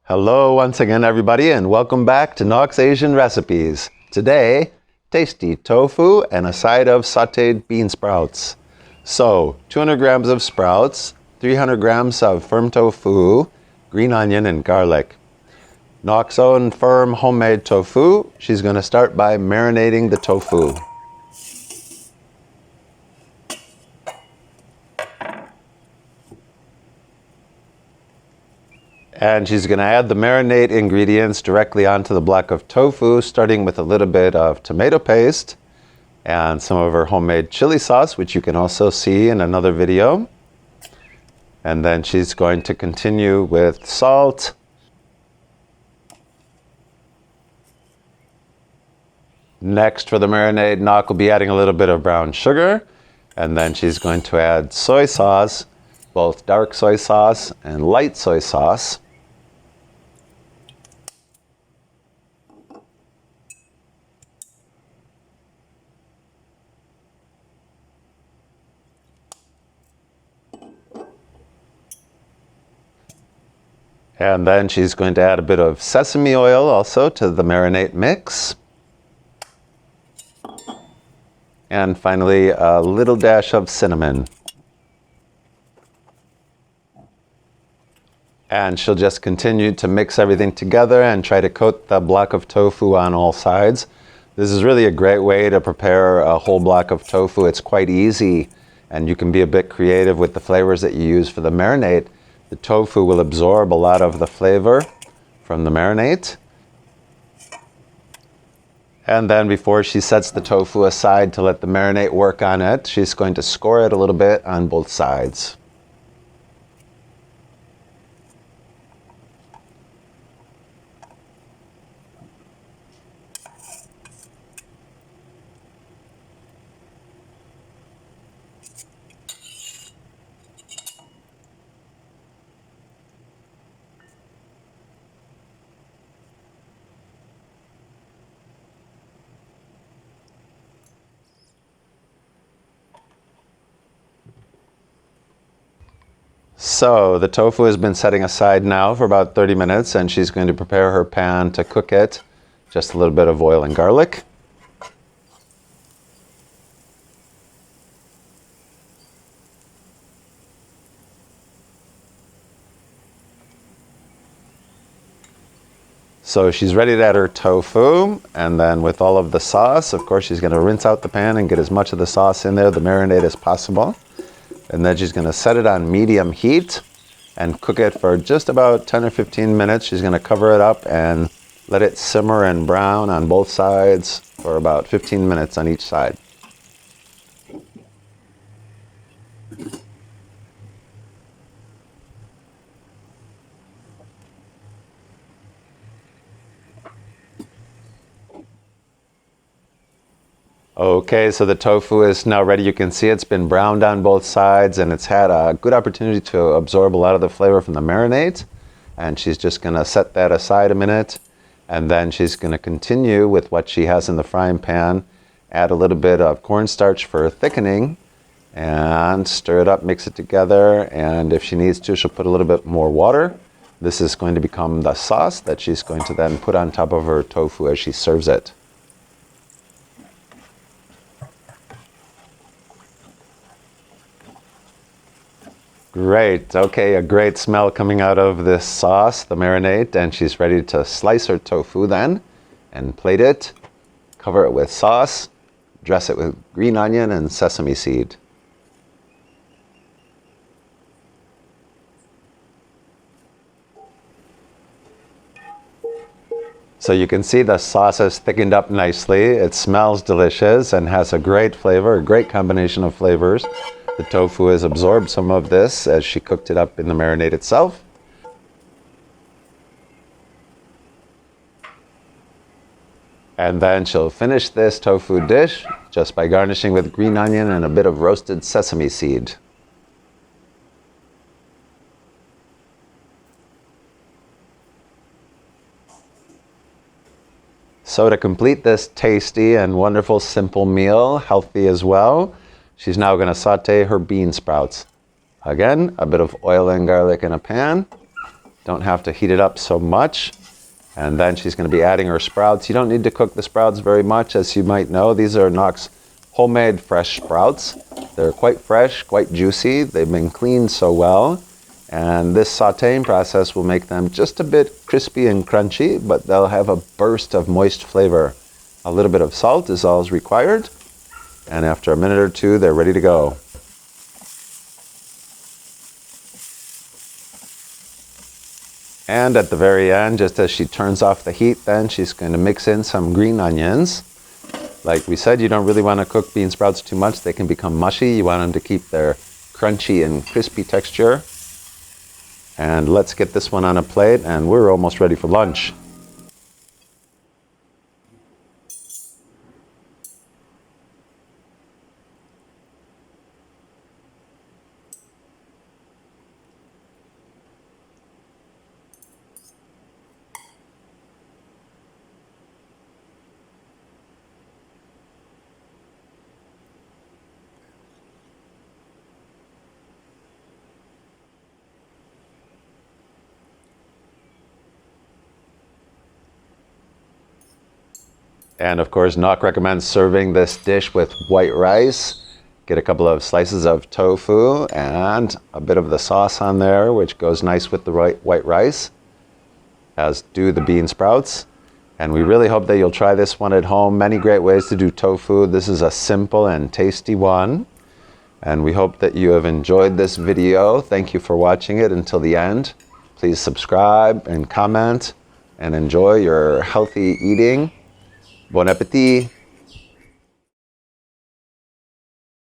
Hello once again everybody and welcome back to Nox Asian Recipes. Today, tasty tofu and a side of sauteed bean sprouts. So, 200 grams of sprouts, 300 grams of firm tofu, green onion and garlic. Nox own firm homemade tofu. She's going to start by marinating the tofu. And she's going to add the marinade ingredients directly onto the block of tofu, starting with a little bit of tomato paste and some of her homemade chili sauce, which you can also see in another video. And then she's going to continue with salt, next for the marinade, Nox will be adding a little bit of brown sugar, and then she's going to add soy sauce, both dark soy sauce and light soy sauce. And then she's going to add a bit of sesame oil also to the marinade mix. And finally, a little dash of cinnamon. And she'll just continue to mix everything together and try to coat the block of tofu on all sides. This is really a great way to prepare a whole block of tofu. It's quite easy, and you can be a bit creative with the flavors that you use for the marinade. The tofu will absorb a lot of the flavor from the marinade. And then before she sets the tofu aside to let the marinade work on it, she's going to score it a little bit on both sides. So the tofu has been setting aside now for about 30 minutes, and she's going to prepare her pan to cook it. Just a little bit of oil and garlic. So she's ready to add her tofu, and then with all of the sauce, of course, she's going to rinse out the pan and get as much of the sauce in there, the marinade, as possible. And then she's going to set it on medium heat and cook it for just about 10 or 15 minutes. She's going to cover it up and let it simmer and brown on both sides for about 15 minutes on each side. Okay, so the tofu is now ready. You can see it's been browned on both sides, and it's had a good opportunity to absorb a lot of the flavor from the marinade. And she's just going to set that aside a minute, and then she's going to continue with what she has in the frying pan. Add a little bit of cornstarch for thickening, and stir it up, mix it together, and if she needs to, she'll put a little bit more water. This is going to become the sauce that she's going to then put on top of her tofu as she serves it. Great. Okay, a great smell coming out of this sauce, the marinade, and she's ready to slice her tofu then and plate it, cover it with sauce, dress it with green onion and sesame seed. So you can see the sauce has thickened up nicely. It smells delicious and has a great flavor, a great combination of flavors. The tofu has absorbed some of this as she cooked it up in the marinade itself. And then she'll finish this tofu dish just by garnishing with green onion and a bit of roasted sesame seed. So to complete this tasty and wonderful simple meal, healthy as well, she's now going to saute her bean sprouts. Again, a bit of oil and garlic in a pan. Don't have to heat it up so much. And then she's going to be adding her sprouts. You don't need to cook the sprouts very much, as you might know. These are Nock's homemade fresh sprouts. They're quite fresh, quite juicy. They've been cleaned so well. And this sauteing process will make them just a bit crispy and crunchy, but they'll have a burst of moist flavor. A little bit of salt is all required. And after a minute or two, they're ready to go. And at the very end, just as she turns off the heat, then she's going to mix in some green onions. Like we said, you don't really want to cook bean sprouts too much. They can become mushy. You want them to keep their crunchy and crispy texture. And let's get this one on a plate, and we're almost ready for lunch. And of course, Nock recommends serving this dish with white rice. Get a couple of slices of tofu and a bit of the sauce on there, which goes nice with the white rice, as do the bean sprouts. And we really hope that you'll try this one at home. Many great ways to do tofu. This is a simple and tasty one. And we hope that you have enjoyed this video. Thank you for watching it until the end. Please subscribe and comment and enjoy your healthy eating. Bon appétit!